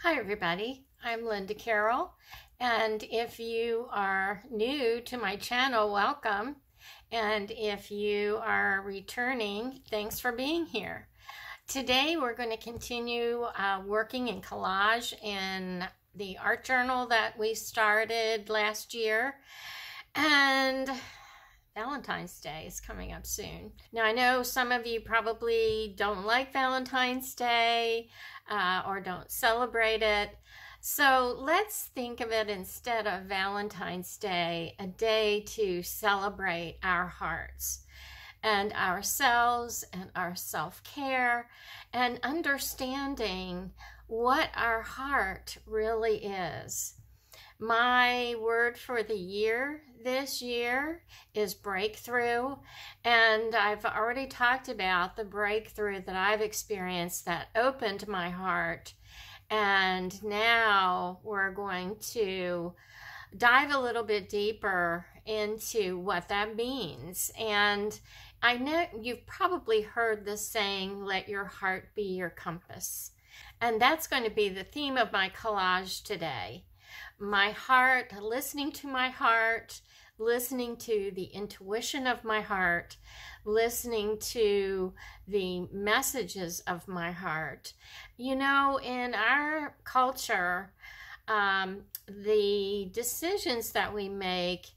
Hi everybody, I'm Linda Carroll, and if you are new to my channel, welcome, and if you are returning, thanks for being here. Today we're going to continue working in collage in the art journal that we started last year, and Valentine's Day is coming up soon. Now I know some of you probably don't like Valentine's Day or don't celebrate it. So let's think of it, instead of Valentine's Day, a day to celebrate our hearts and ourselves and our self-care and understanding what our heart really is. My word for the year this year is breakthrough, and I've already talked about the breakthrough that I've experienced that opened my heart, and now we're going to dive a little bit deeper into what that means. And I know you've probably heard the saying, let your heart be your compass, and that's going to be the theme of my collage today. My heart, listening to my heart, listening to the intuition of my heart, listening to the messages of my heart. You know, in our culture, the decisions that we make,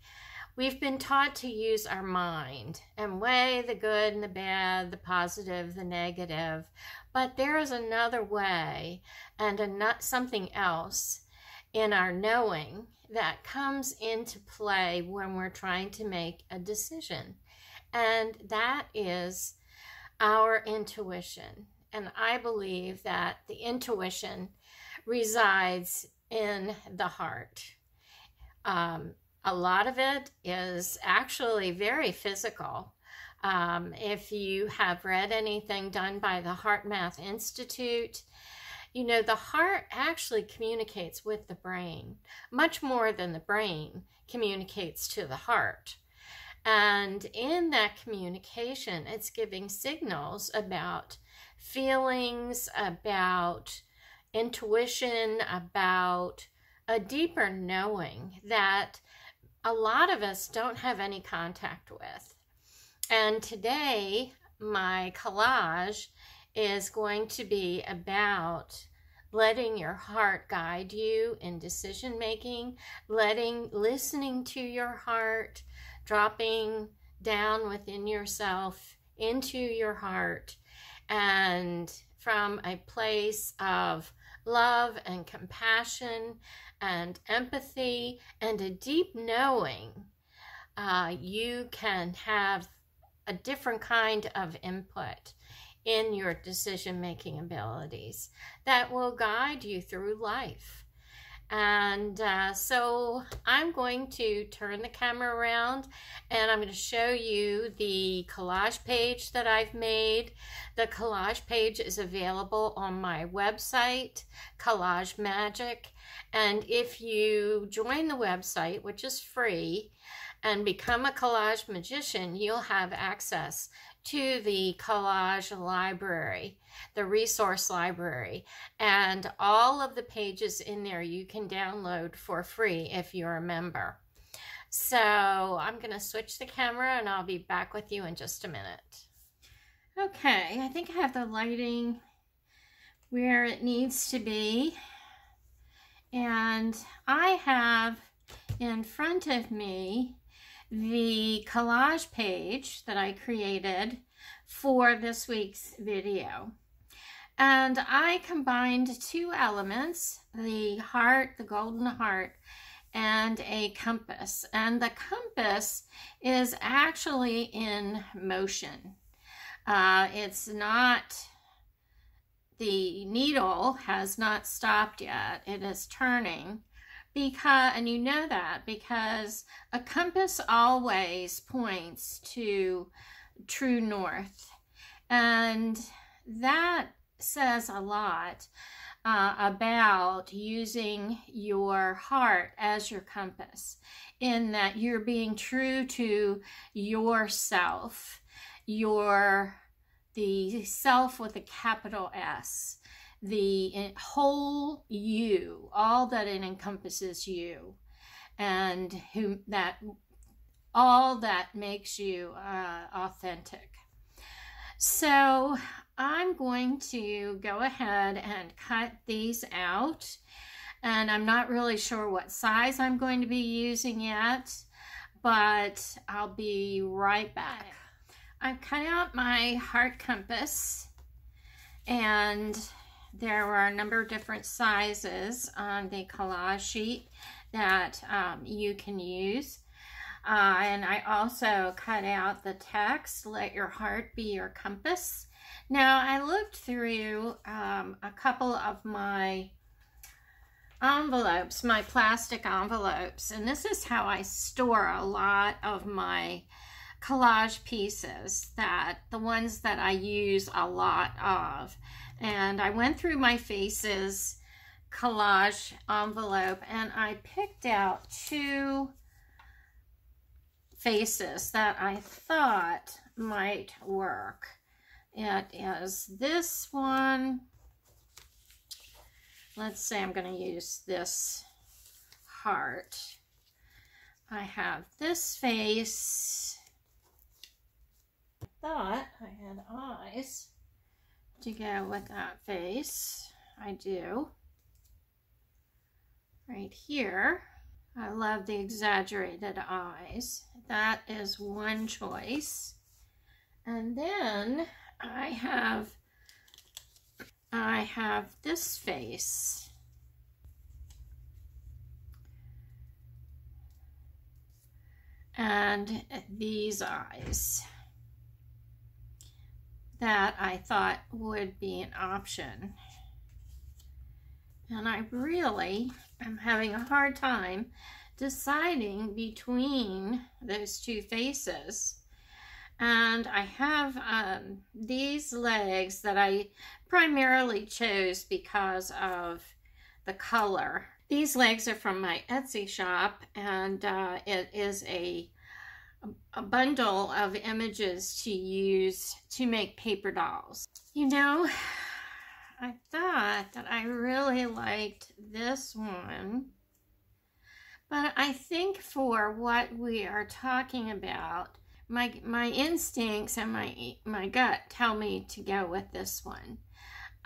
we've been taught to use our mind and weigh the good and the bad, the positive, the negative. But there is another way and something else in our knowing that comes into play when we're trying to make a decision, and that is our intuition. And I believe that the intuition resides in the heart. A lot of it is actually very physical. If you have read anything done by the HeartMath Institute, you know, the heart actually communicates with the brain, much more than the brain communicates to the heart. And in that communication, it's giving signals about feelings, about intuition, about a deeper knowing that a lot of us don't have any contact with. And today, my collage is going to be about letting your heart guide you in decision making, listening to your heart, dropping down within yourself into your heart, and from a place of love and compassion and empathy and a deep knowing, you can have a different kind of input in your decision-making abilities that will guide you through life. And so I'm going to turn the camera around and I'm going to show you the collage page that I've made. The collage page is available on my website, Collage Magic. And if you join the website, which is free, and become a collage magician, you'll have access to the collage library, the resource library, and all of the pages in there you can download for free if you're a member. So I'm going to switch the camera and I'll be back with you in just a minute. Okay, I think I have the lighting where it needs to be, and I have in front of me the collage page that I created for this week's video. And I combined two elements, the heart, the golden heart, and a compass. And the compass is actually in motion. It's not, the needle has not stopped yet. It is turning. And you know that because a compass always points to true north, and that says a lot about using your heart as your compass, in that you're being true to yourself, the self with a capital S. the whole you, all that it encompasses you, and all that makes you authentic. So I'm going to go ahead and cut these out, and I'm not really sure what size I'm going to be using yet, but I'll be right back. I've cut out my heart compass, and there were a number of different sizes on the collage sheet that you can use. And I also cut out the text, "Let your heart be your compass." Now, I looked through a couple of my envelopes, my plastic envelopes, and this is how I store a lot of my collage pieces, the ones that I use a lot of. And I went through my Faces collage envelope, and I picked out 2 faces that I thought might work. It is this one. Let's say I'm going to use this heart. I have this face. I thought I had eyes to go with that face. I do. Right here. I love the exaggerated eyes. That is one choice. And then I have this face. And these eyes that I thought would be an option. And I really am having a hard time deciding between those 2 faces. And I have these legs that I primarily chose because of the color. These legs are from my Etsy shop, and it is a bundle of images to use to make paper dolls. You know, I thought that I really liked this one, but I think for what we are talking about, my instincts and my gut tell me to go with this one.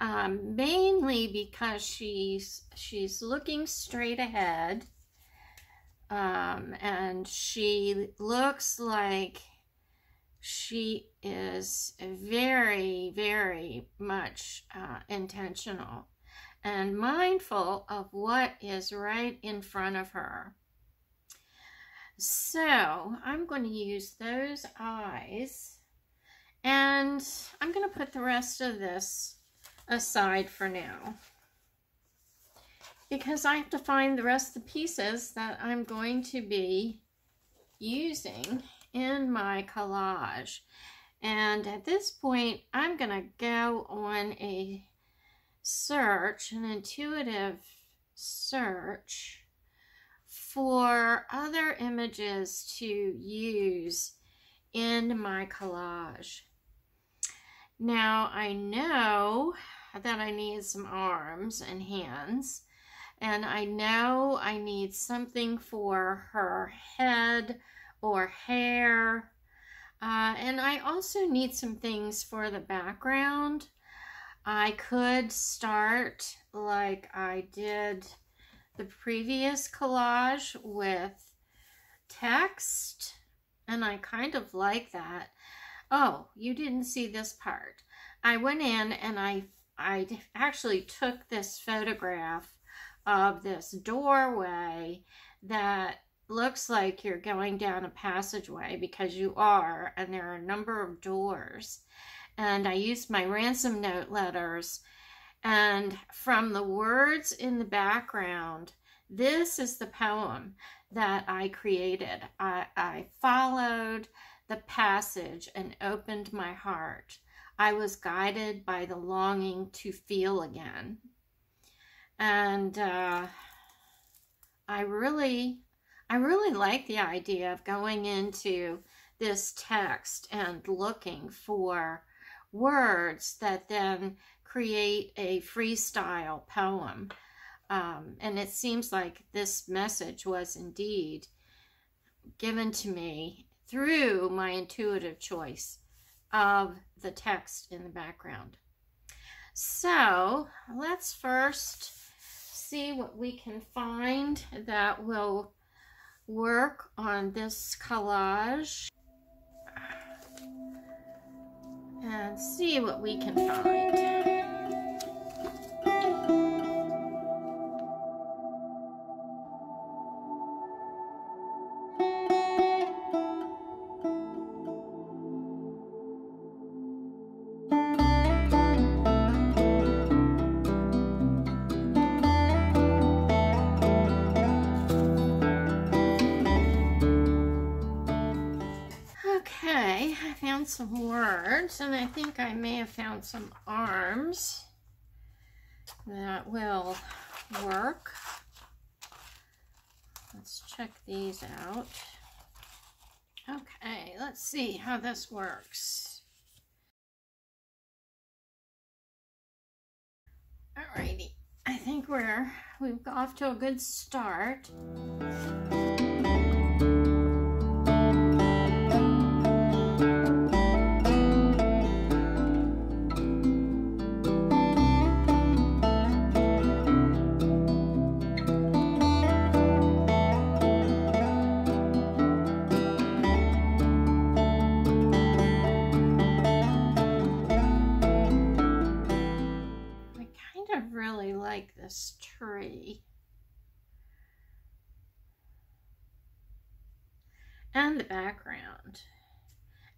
Mainly because she's looking straight ahead, and she looks like she is very, very much intentional and mindful of what is right in front of her. So I'm going to use those eyes, and I'm going to put the rest of this aside for now, because I have to find the rest of the pieces that I'm going to be using in my collage. And at this point, I'm going to go on a search, an intuitive search, for other images to use in my collage. Now, I know that I need some arms and hands, and I know I need something for her head or hair, and I also need some things for the background. I could start like I did the previous collage with text, and I kind of like that. Oh, you didn't see this part. I went in and I actually took this photograph of this doorway that looks like you're going down a passageway, because you are, and there are a number of doors. And I used my ransom note letters, and from the words in the background, this is the poem that I created. I followed the passage and opened my heart. I was guided by the longing to feel again. And I really like the idea of going into this text and looking for words that then create a freestyle poem. And it seems like this message was indeed given to me through my intuitive choice of the text in the background. So let's first see what we can find that will work on this collage and see what we can find. Okay, I found some words, and I think I may have found some arms that will work. Let's check these out. Okay, let's see how this works. Alrighty, I think we've got off to a good start. Really like this tree and the background,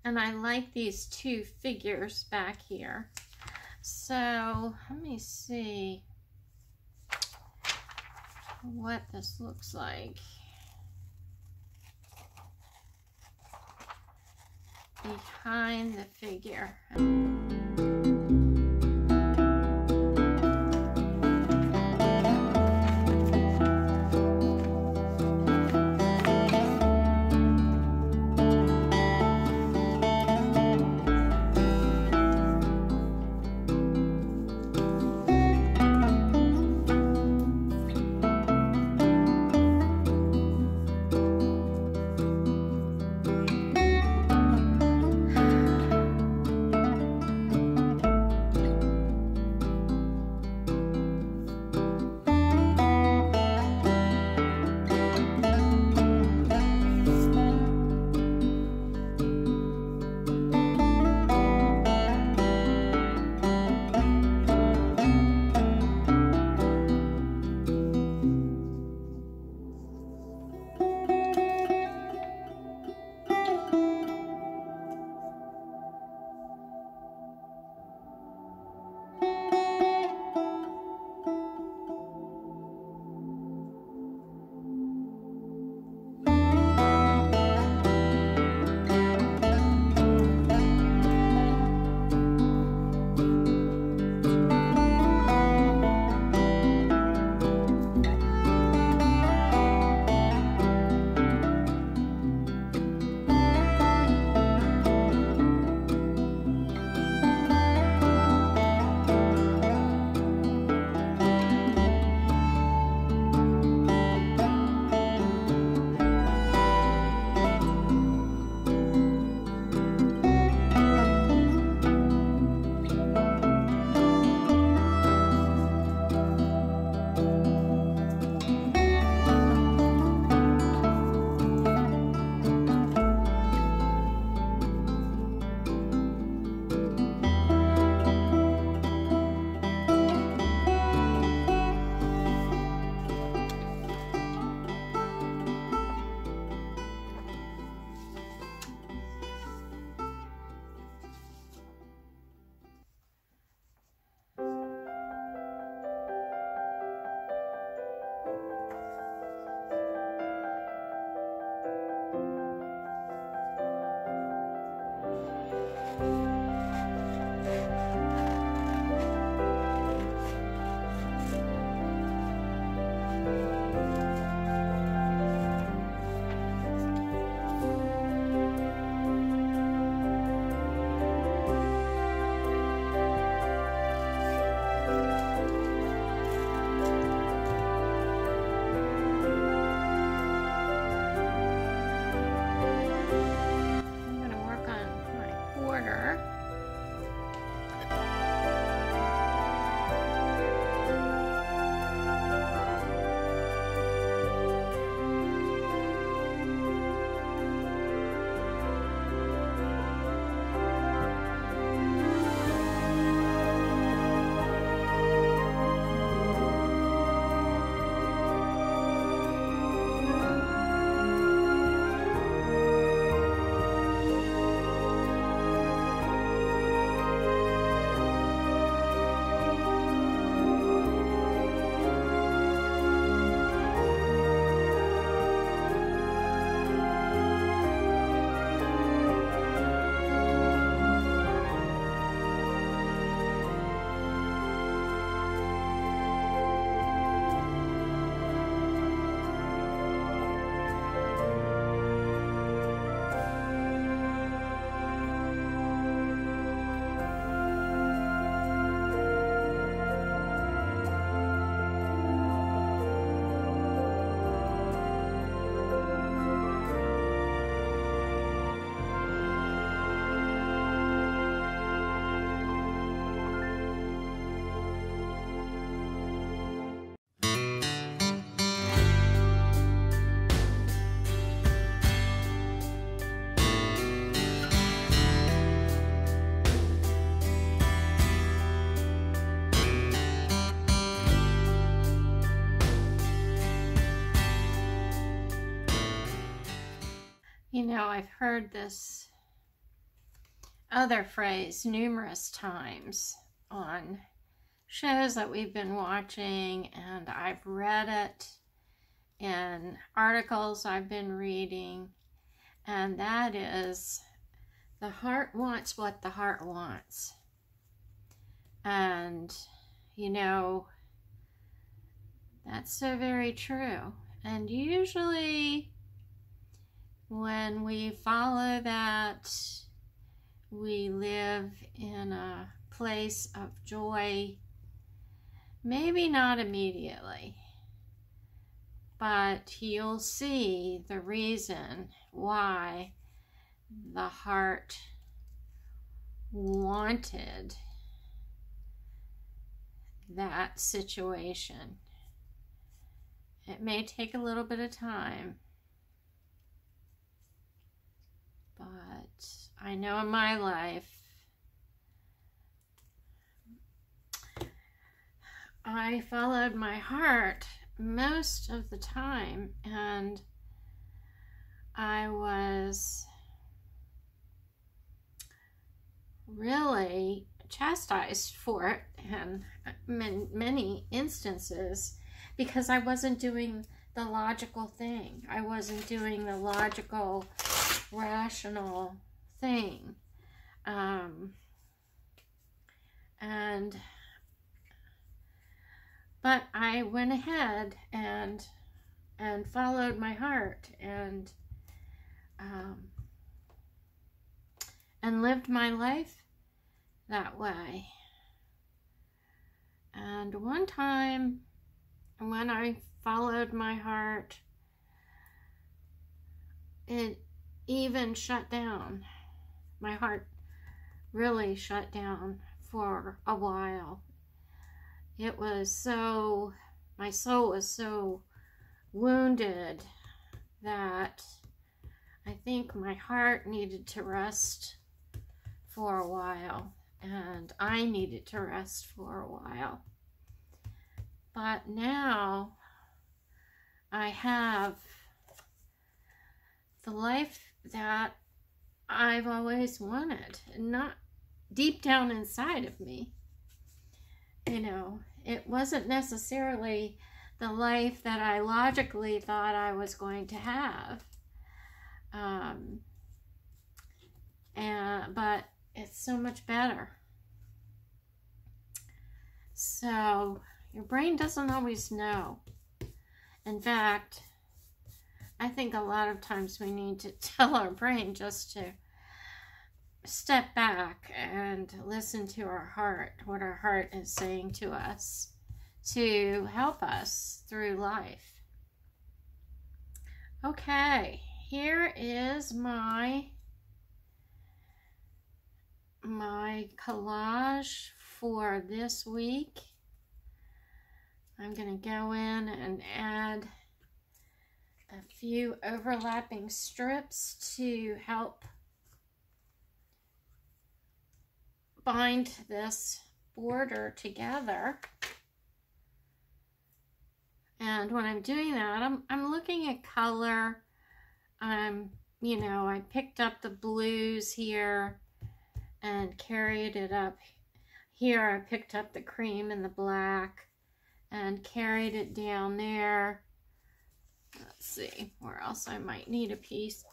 and I like these two figures back here. So let me see what this looks like behind the figure. You know, I've heard this other phrase numerous times on shows that we've been watching, and I've read it in articles I've been reading, and that is, the heart wants what the heart wants. And, you know, that's so very true. And usually when we follow that, we live in a place of joy. Maybe not immediately, but you'll see the reason why the heart wanted that situation. It may take a little bit of time, but I know in my life I followed my heart most of the time, and I was really chastised for it in many instances, because I wasn't doing the logical thing. I wasn't doing the logical, rational thing. But I went ahead and followed my heart and lived my life that way. And one time when I followed my heart, it even shut down. My heart really shut down for a while. It was so, my soul was so wounded that I think my heart needed to rest for a while, and I needed to rest for a while. But now I have the life that I've always wanted, not deep down inside of me. You know, it wasn't necessarily the life that I logically thought I was going to have. But it's so much better. So your brain doesn't always know. In fact, I think a lot of times we need to tell our brain just to step back and listen to our heart, what our heart is saying to us to help us through life. Okay, here is my collage for this week. I'm going to go in and add a few overlapping strips to help bind this border together. And when I'm doing that, I'm looking at color. You know, I picked up the blues here and carried it up. Here I picked up the cream and the black and carried it down there. Let's see where else I might need a piece.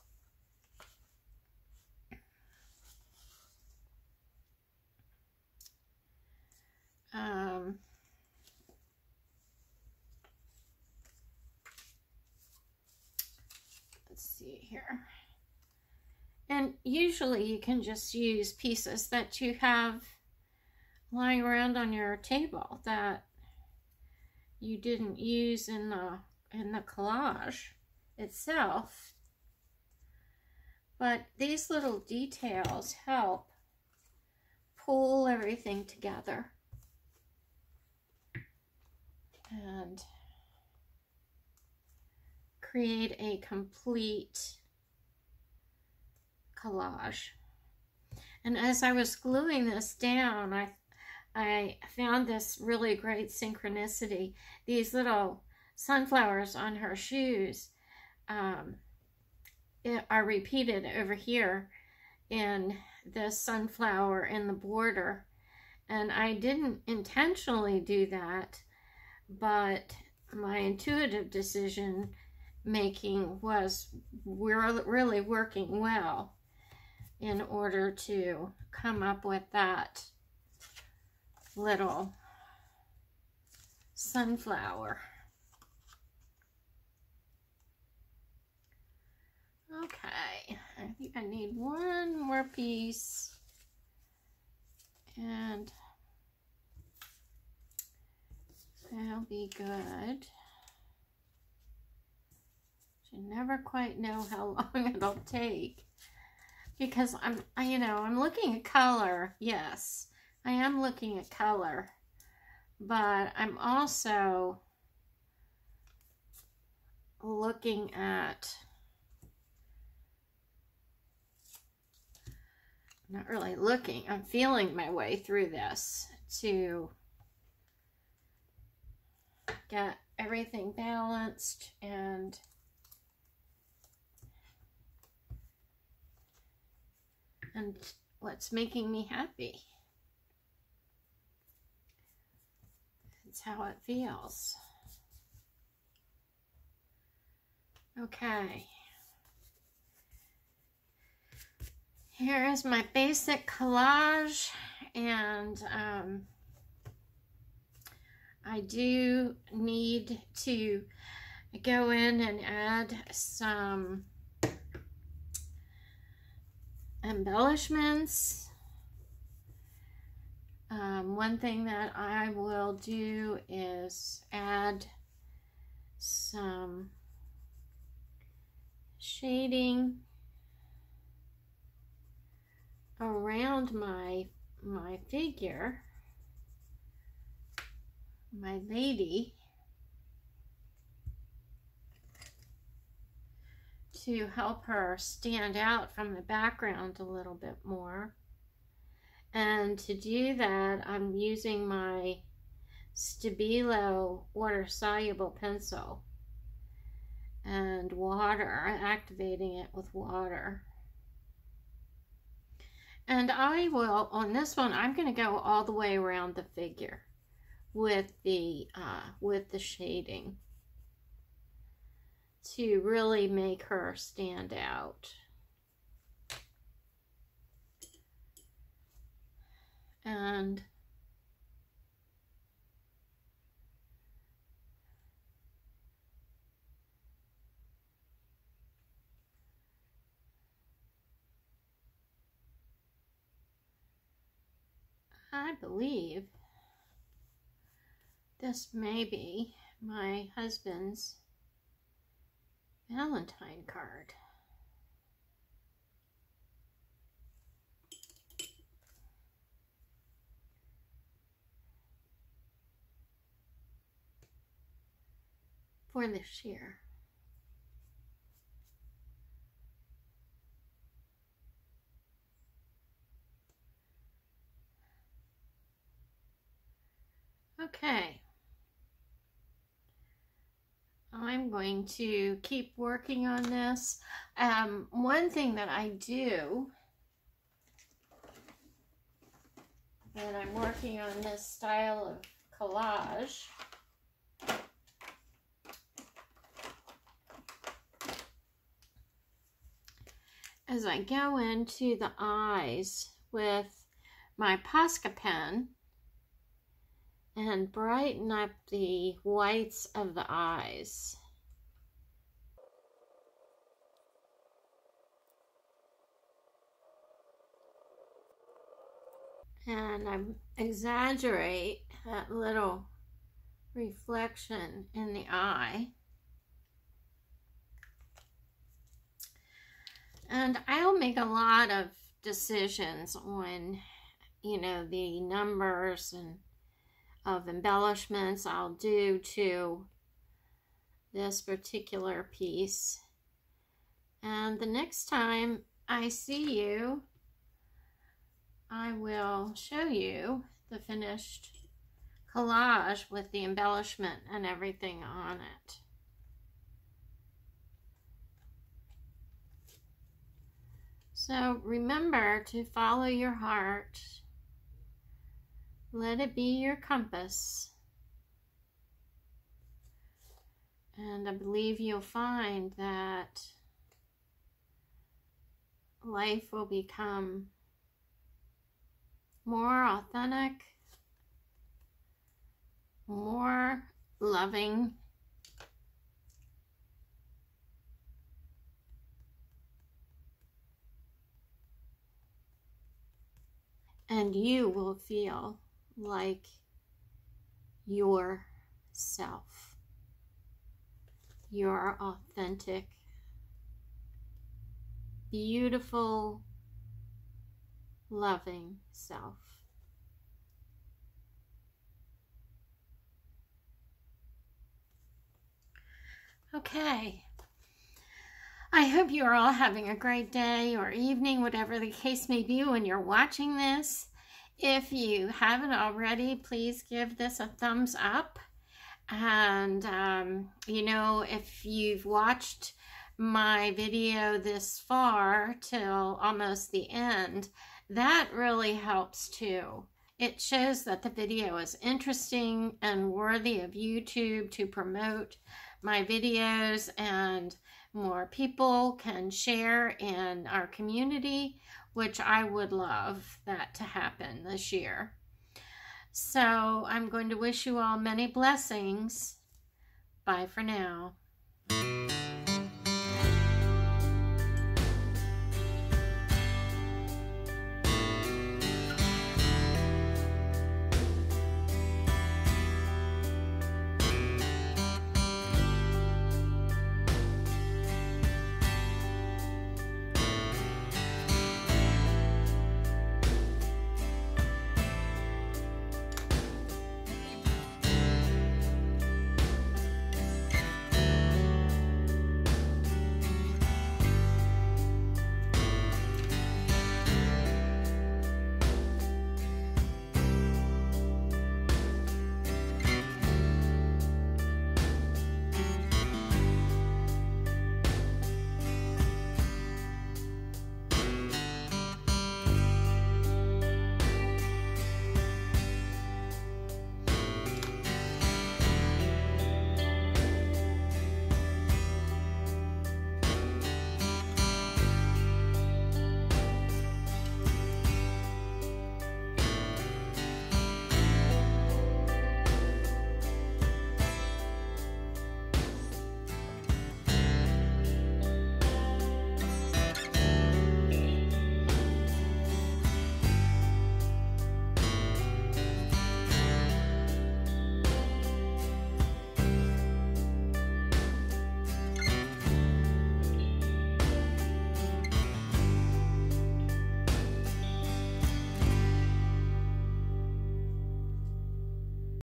Let's see here. And usually you can just use pieces that you have lying around on your table that you didn't use in the collage itself. But these little details help pull everything together and create a complete collage. And as I was gluing this down, I found this really great synchronicity. These little sunflowers on her shoes, are repeated over here in the sunflower in the border. And I didn't intentionally do that, but my intuitive decision making was really working well in order to come up with that little sunflower. Okay, I think I need one more piece, and that'll be good. You never quite know how long it'll take, because I'm looking at color. Yes, I am looking at color, but I'm also looking at, not really looking, I'm feeling my way through this to get everything balanced and what's making me happy. It's how it feels. Okay. Here is my basic collage, and I do need to go in and add some embellishments. One thing that I will do is add some shading around my figure, my lady, to help her stand out from the background a little bit more. And to do that, I'm using my Stabilo water-soluble pencil and water, activating it with water. And I will, on this one, I'm going to go all the way around the figure with the shading to really make her stand out. And I believe this may be my husband's Valentine card. For this year. Okay. I'm going to keep working on this. One thing that I do when I'm working on this style of collage is I go into the eyes with my Posca pen and brighten up the whites of the eyes. And I exaggerate that little reflection in the eye. And I'll make a lot of decisions on, the numbers and of embellishments I'll do to this particular piece. And the next time I see you, I will show you the finished collage with the embellishment and everything on it. So remember to follow your heart. Let it be your compass. And I believe you'll find that life will become more authentic, more loving, and you will feel like yourself, your authentic, beautiful, loving self. Okay. I hope you're all having a great day or evening, whatever the case may be when you're watching this. If you haven't already, please give this a thumbs up. And, you know, if you've watched my video this far till almost the end, that really helps too. It shows that the video is interesting and worthy of YouTube to promote my videos, and more people can share in our community, which I would love that to happen this year. So I'm going to wish you all many blessings. Bye for now.